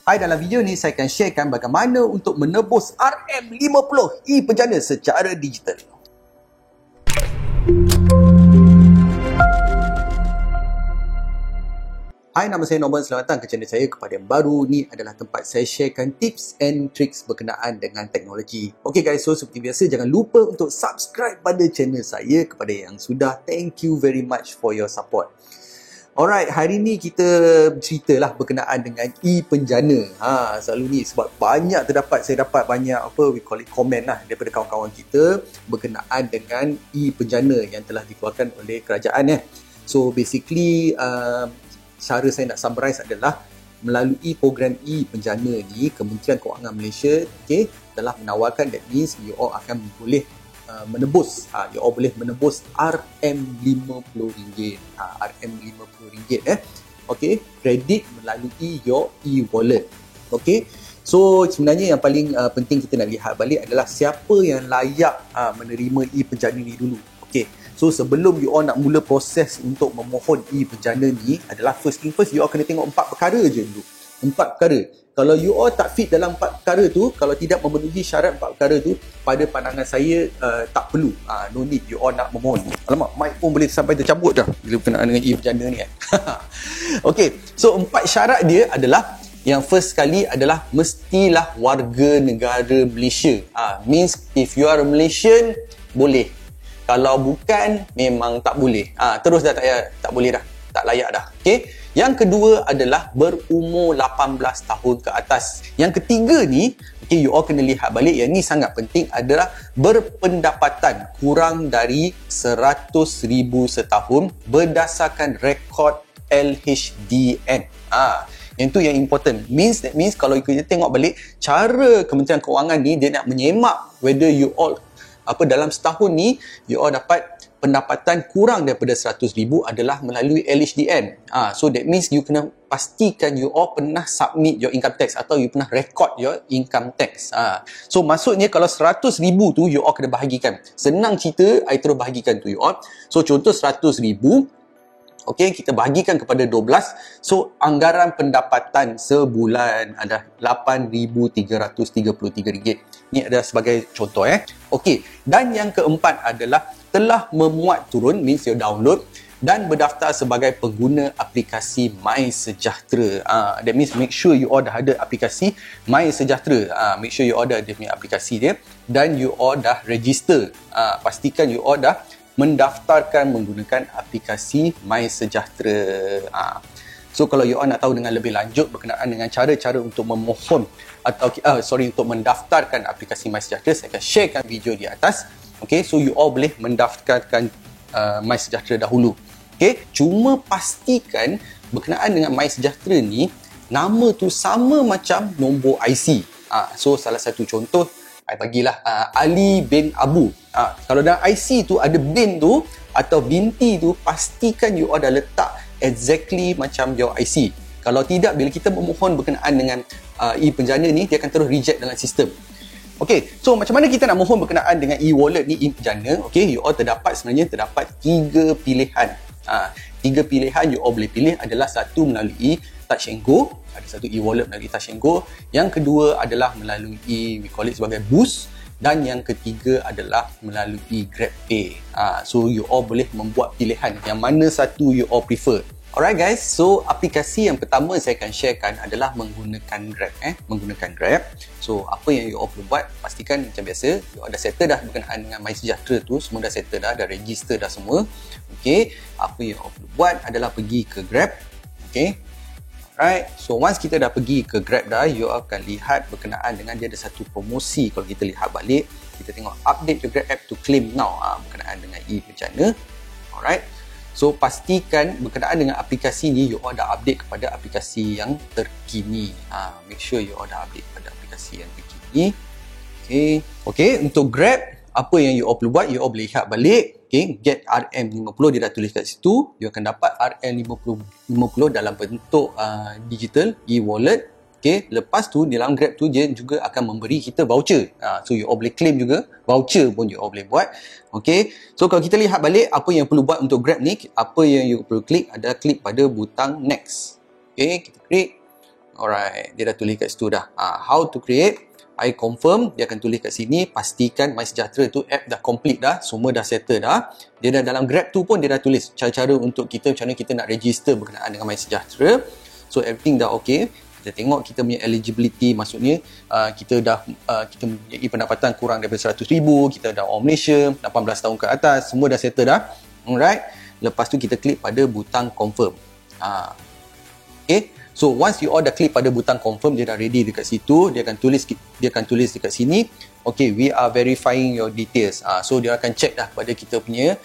Hai, dalam video ni saya akan sharekan bagaimana untuk menebus RM50 e-penjana secara digital. Hai, nama saya Norman. Selamat datang ke channel saya. Kepada yang baru, ni adalah tempat saya sharekan tips and tricks berkenaan dengan teknologi. Okay guys, so seperti biasa, jangan lupa untuk subscribe pada channel saya. Kepada yang sudah, thank you very much for your support. Alright, hari ni kita berceritalah berkenaan dengan e-penjana. Selalu ni sebab saya dapat banyak we call it comment lah daripada kawan-kawan kita berkenaan dengan e-penjana yang telah dikeluarkan oleh kerajaan. So basically, cara saya nak summarize adalah melalui program e-penjana ni, Kementerian Kewangan Malaysia telah menawarkan, that means you all akan boleh menebus RM50. RM50 kredit melalui your e-wallet. So sebenarnya yang paling penting kita nak lihat balik adalah siapa yang layak menerima e-penjana ni dulu. So sebelum you all nak mula proses untuk memohon e-penjana ni, adalah first thing first, you all kena tengok 4 perkara je dulu. 4 perkara. Kalau you all tak fit dalam 4 perkara tu, kalau tidak memenuhi syarat 4 perkara tu, pada pandangan saya tak perlu. No need you all nak memohon. Alamak, mic pun boleh sampai tercabut dah bila berkenaan dengan e-penjana ni kan. So 4 syarat dia adalah, yang first sekali adalah mestilah warga negara Malaysia. Means if you are a Malaysian, boleh. Kalau bukan, memang tak boleh. Terus dah tak boleh dah. Tak layak dah. Yang kedua adalah berumur 18 tahun ke atas. Yang ketiga ni, you all kena lihat balik, yang ni sangat penting, adalah berpendapatan kurang dari 100,000 setahun berdasarkan rekod LHDN. Yang tu yang important. That means kalau kita tengok balik, cara Kementerian Kewangan ni, dia nak menyemak whether you all dalam setahun ni you all dapat pendapatan kurang daripada 100,000 adalah melalui LHDN. So that means you kena pastikan you all pernah submit your income tax atau you pernah record your income tax. So maksudnya kalau 100,000 tu you all kena bahagikan. Senang cerita, I terus bahagikan tu you all. So contoh 100,000, kita bahagikan kepada 12. So anggaran pendapatan sebulan adalah RM8,333. Ini adalah sebagai contoh. Dan yang keempat adalah telah memuat turun, means you download, dan berdaftar sebagai pengguna aplikasi MySejahtera. That means make sure you all dah ada aplikasi MySejahtera. Make sure you all dah ada aplikasi dia, dan you all dah register. Pastikan you all dah mendaftarkan menggunakan aplikasi MySejahtera. So kalau you all nak tahu dengan lebih lanjut berkenaan dengan cara-cara untuk memohon atau untuk mendaftarkan aplikasi MySejahtera, saya akan sharekan video di atas. So you all boleh mendaftarkan MySejahtera dahulu. Cuma pastikan berkenaan dengan MySejahtera ni, nama tu sama macam nombor IC. So salah satu contoh, I bagilah Ali bin Abu. Kalau dalam IC tu ada bin tu atau binti tu, pastikan you all dah letak exactly macam your IC. Kalau tidak, bila kita memohon berkenaan dengan e-penjana ni, dia akan terus reject dalam sistem. So macam mana kita nak mohon berkenaan dengan e-wallet ni, e-penjana? You all terdapat 3 pilihan. 3 pilihan you all boleh pilih adalah, satu melalui Touch and Go, ada satu e-wallet melalui Touch and Go. Yang kedua adalah melalui, we call it sebagai Boost. Dan yang ketiga adalah melalui GrabPay. So you all boleh membuat pilihan yang mana satu you all prefer. Alright guys, so aplikasi yang pertama saya akan sharekan adalah menggunakan Grab. Menggunakan Grab. So apa yang you all perlu buat, pastikan macam biasa you all dah settle dah berkenaan dengan MySejahtera tu, semua dah settle dah register dah semua. Apa yang you all perlu buat adalah pergi ke Grab. Alright, so once kita dah pergi ke Grab dah, you akan lihat berkenaan dengan dia ada satu promosi. Kalau kita lihat balik, kita tengok update your Grab app to claim now berkenaan dengan e-penjana. Alright, so pastikan berkenaan dengan aplikasi ni you all dah update kepada aplikasi yang terkini. Make sure you all dah update kepada aplikasi yang terkini. Untuk Grab, apa yang you all perlu buat, you all boleh lihat balik. Get RM50, dia dah tulis kat situ. You akan dapat RM50 dalam bentuk digital e-wallet. Lepas tu dalam Grab tu dia juga akan memberi kita voucher. So you all boleh claim juga. Voucher pun you all boleh buat. So kalau kita lihat balik apa yang perlu buat untuk Grab ni, apa yang you perlu klik adalah klik pada butang next. Kita klik. Alright, dia dah tulis kat situ dah. How to create, I confirm, dia akan tulis kat sini, pastikan MySejahtera tu app dah complete dah, semua dah settle dah. Dia dah dalam Grab tu pun dia dah tulis cara-cara untuk kita, macam mana kita nak register berkenaan dengan MySejahtera. So everything dah okay. Kita tengok kita punya eligibility, maksudnya kita dah kita mempunyai pendapatan kurang daripada 100,000, kita dah orang Malaysia, 18 tahun ke atas, semua dah settle dah. Alright. Lepas tu kita klik pada butang confirm. Okay. So once you all dah klik pada butang confirm, dia dah ready dekat situ, dia akan tulis dekat sini, okay, we are verifying your details. So dia akan check dah pada kita punya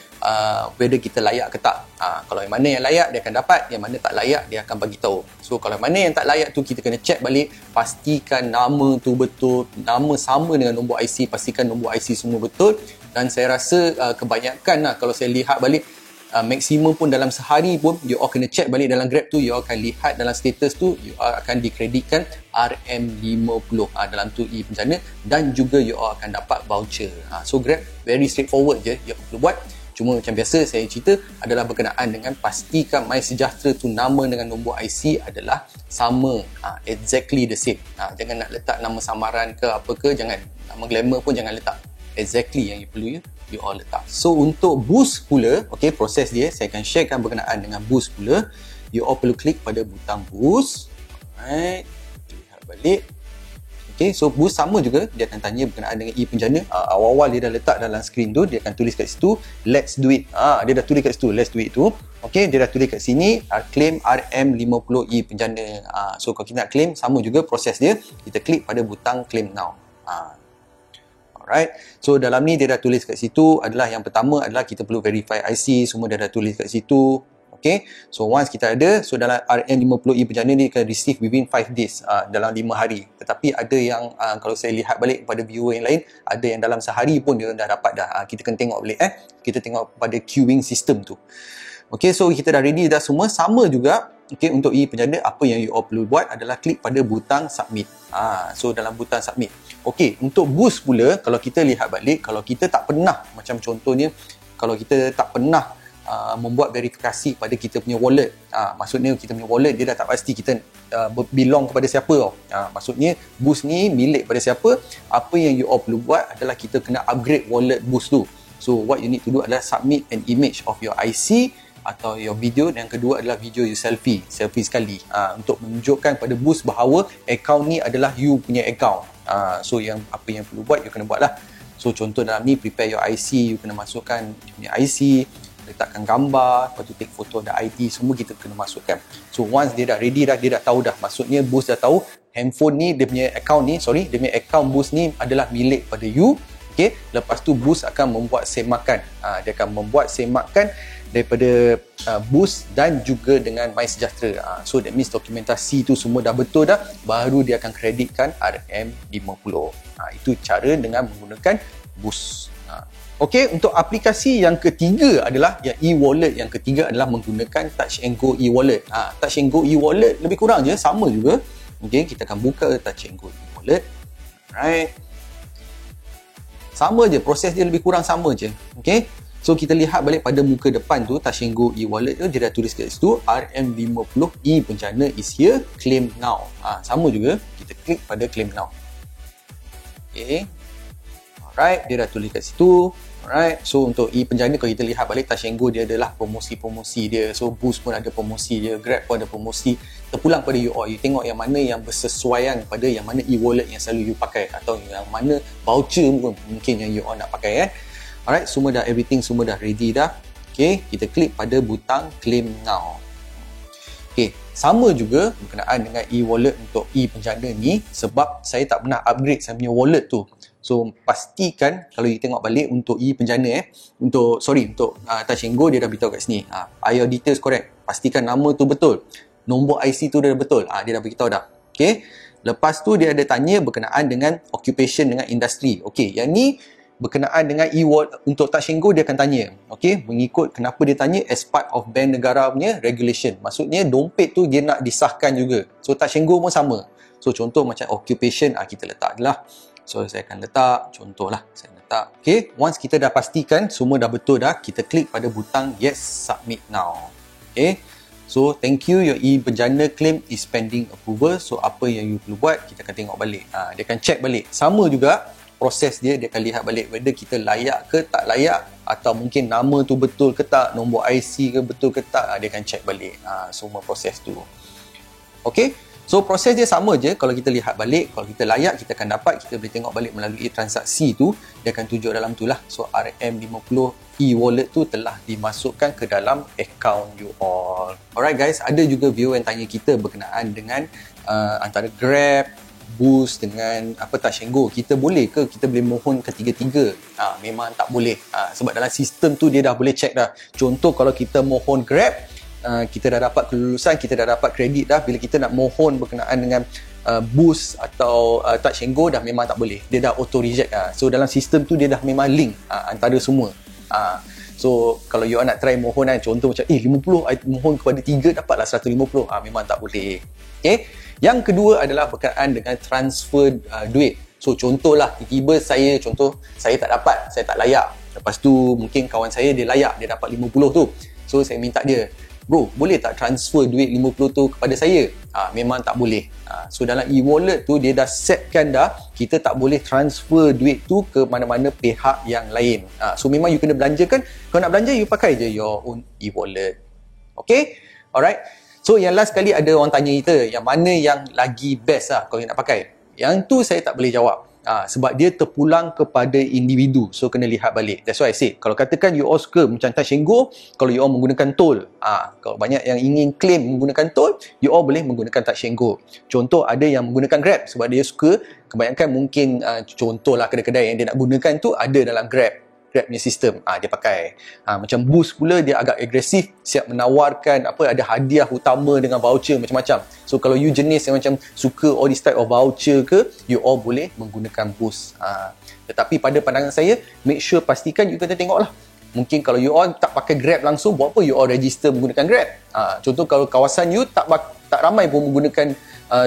whether kita layak ke tak. Kalau yang mana yang layak dia akan dapat, yang mana tak layak dia akan bagi tahu. So kalau mana yang tak layak tu kita kena check balik, pastikan nama tu betul, nama sama dengan nombor IC, pastikan nombor IC semua betul. Dan saya rasa kebanyakan lah, kalau saya lihat balik, maksimum pun dalam sehari pun you all kena check balik dalam Grab tu, you all akan lihat dalam status tu, you all akan dikreditkan RM50 dalam tu e-Penjana, dan juga you all akan dapat voucher. So Grab very straightforward je you perlu buat. Cuma macam biasa saya cerita adalah berkenaan dengan pastikan MySejahtera tu nama dengan nombor IC adalah sama, exactly the same. Jangan nak letak nama samaran ke apa ke, jangan, nama glamour pun jangan letak, exactly yang you perlu you all letak. So untuk boost pula, okay, proses dia saya akan sharekan berkenaan dengan boost pula. You all perlu klik pada butang boost. Alright, lihat balik. Okay, so boost sama juga, dia akan tanya berkenaan dengan e-Penjana. Awal-awal dia dah letak dalam screen tu, dia akan tulis kat situ let's do it. Dia dah tulis kat situ let's do it tu. Okay, dia dah tulis kat sini claim RM50 e-Penjana. So kalau kita nak claim, sama juga proses dia, kita klik pada butang claim now. Alright, so dalam ni dia dah tulis kat situ adalah yang pertama adalah kita perlu verify IC, semua dia dah tulis kat situ. Okay, so once kita ada, so dalam RM50 e-Penjana ni akan receive within 5 days, dalam 5 hari. Tetapi ada yang kalau saya lihat balik pada viewer yang lain, ada yang dalam sehari pun dia dah dapat dah. Kita kena tengok balik kita tengok pada queuing system tu. Okay, so kita dah ready dah semua, sama juga. Okay, untuk e-Penjana apa yang you all perlu buat adalah klik pada butang submit. So dalam butang submit. Okay, untuk boost pula, kalau kita lihat balik, kalau kita tak pernah, macam contohnya, kalau kita tak pernah membuat verifikasi pada kita punya wallet, maksudnya kita punya wallet dia dah tak pasti kita belong kepada siapa tau. Maksudnya boost ni milik pada siapa, apa yang you all perlu buat adalah kita kena upgrade wallet boost tu. So what you need to do adalah submit an image of your IC atau your video, dan yang kedua adalah video you selfie sekali, untuk menunjukkan pada boost bahawa account ni adalah you punya account. So yang apa yang perlu buat, you kena buat lah. So contoh dalam ni, prepare your IC, you kena masukkan you punya IC, letakkan gambar, lepas tu take photo ada ID, semua kita kena masukkan. So once dia dah ready dah, dia dah tahu dah, maksudnya boost dah tahu handphone ni, dia punya account ni, dia punya account boost ni adalah milik pada you. Okay, lepas tu boost akan membuat semakan, dia akan membuat semakan daripada boost dan juga dengan MySejahtera. So that means dokumentasi tu semua dah betul dah, baru dia akan kreditkan RM50. Itu cara dengan menggunakan boost. Okey, untuk aplikasi yang ketiga adalah yang e-wallet, yang ketiga adalah menggunakan Touch and Go e-wallet. Touch and Go e-wallet lebih kurang je sama juga. Okey, kita akan buka Touch and Go e-wallet. Alright. Sama je, proses dia lebih kurang sama je. Okey. So kita lihat balik pada muka depan tu, Touch and Go e-wallet tu, dia dah tulis kat situ RM50 e-Penjana is here, claim now. Sama juga, kita klik pada claim now. Okey. Alright, dia dah tulis kat situ. Alright, so untuk e-Penjana kalau kita lihat balik, Touch and Go dia adalah promosi-promosi dia. So Boost pun ada promosi dia, Grab pun ada promosi. Terpulang pada you all, you tengok yang mana yang bersesuaian pada yang mana e-wallet yang selalu you pakai, atau yang mana voucher pun mungkin yang you all nak pakai. Alright, semua dah, everything semua dah ready dah. Okay, kita klik pada butang claim now. Okay, sama juga berkenaan dengan e-wallet untuk e-Penjana ni, sebab saya tak pernah upgrade saya punya wallet tu. So pastikan kalau you tengok balik untuk e-Penjana untuk Touch and Go, dia dah beritahu kat sini, are your details correct, pastikan nama tu betul, nombor IC tu dah betul, dia dah beritahu dah. Okay, lepas tu dia ada tanya berkenaan dengan occupation, dengan industri. Okay, yang ni berkenaan dengan e-wallet untuk Touch and Go, dia akan tanya. Okay, mengikut kenapa dia tanya, as part of bank negara punya regulation, maksudnya dompet tu dia nak disahkan juga. So Touch and Go pun sama. So contoh macam occupation, kita letak adalah, so saya akan letak, contohlah saya letak. Okay, once kita dah pastikan semua dah betul dah, kita klik pada butang yes submit now. Okay, So thank you, your e-Berjana claim is pending approval. So apa yang you perlu buat, kita akan tengok balik. Dia akan check balik. Sama juga proses dia akan lihat balik whether kita layak ke tak layak, atau mungkin nama tu betul ke tak, nombor IC ke betul ke tak, dia akan check balik semua proses tu. Okay, so proses dia sama je. Kalau kita lihat balik, kalau kita layak, kita akan dapat, kita boleh tengok balik melalui transaksi tu, dia akan tunjuk dalam tu lah. So RM50 e-wallet tu telah dimasukkan ke dalam account you all. Alright guys, ada juga viewer yang tanya kita berkenaan dengan antara Grab, Boost dengan Touch 'n Go. Kita boleh ke kita boleh mohon ketiga-tiga? Memang tak boleh. Sebab dalam sistem tu dia dah boleh check dah. Contoh kalau kita mohon Grab, kita dah dapat kelulusan, kita dah dapat kredit dah. Bila kita nak mohon berkenaan dengan Boost atau Touch 'n Go, dah memang tak boleh. Dia dah auto reject. So dalam sistem tu dia dah memang link antara semua. So kalau you nak try mohon contoh macam 50, I mohon kepada 3 dapatlah 150, memang tak boleh. Okay. Yang kedua adalah berkaitan dengan transfer duit. So contohlah tiba-tiba saya tak dapat, saya tak layak. Lepas tu mungkin kawan saya dia layak, dia dapat 50 tu. So saya minta dia, bro, boleh tak transfer duit 50 tu kepada saya? Memang tak boleh. So dalam e-wallet tu dia dah setkan dah, kita tak boleh transfer duit tu ke mana-mana pihak yang lain. So memang you kena belanjakan. Kalau nak belanja, you pakai je your own e-wallet. Okay? Alright. So yang last kali ada orang tanya kita, yang mana yang lagi best kalau you nak pakai. Yang tu saya tak boleh jawab. Sebab dia terpulang kepada individu. So kena lihat balik. That's why I say, kalau katakan you all suka macam Touch 'n Go, kalau you all menggunakan tol, kalau banyak yang ingin claim menggunakan tol, you all boleh menggunakan Touch 'n Go. Contoh ada yang menggunakan Grab sebab dia suka. Kebanyakan mungkin contohlah kedai-kedai yang dia nak gunakan tu ada dalam Grab punya sistem, dia pakai. Macam Boost pula dia agak agresif, siap menawarkan ada hadiah utama dengan voucher macam-macam. So kalau you jenis yang macam suka all this type of voucher ke, you all boleh menggunakan Boost. Tetapi pada pandangan saya, make sure pastikan you kena tengok lah. Mungkin kalau you all tak pakai Grab langsung, buat apa you all register menggunakan Grab? Contoh kalau kawasan you tak ramai pun menggunakan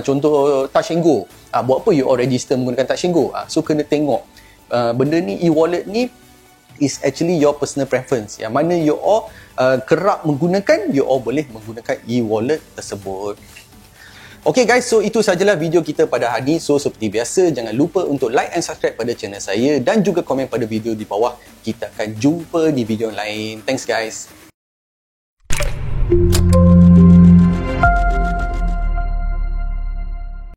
contoh Touch 'n Go, buat apa you all register menggunakan Touch 'n Go? So kena tengok. Benda ni, e-wallet ni is actually your personal preference. Yang mana you all kerap menggunakan, you all boleh menggunakan e-wallet tersebut. Okay guys, so itu sajalah video kita pada hari ini. So seperti biasa, jangan lupa untuk like and subscribe pada channel saya dan juga komen pada video di bawah. Kita akan jumpa di video lain. Thanks guys.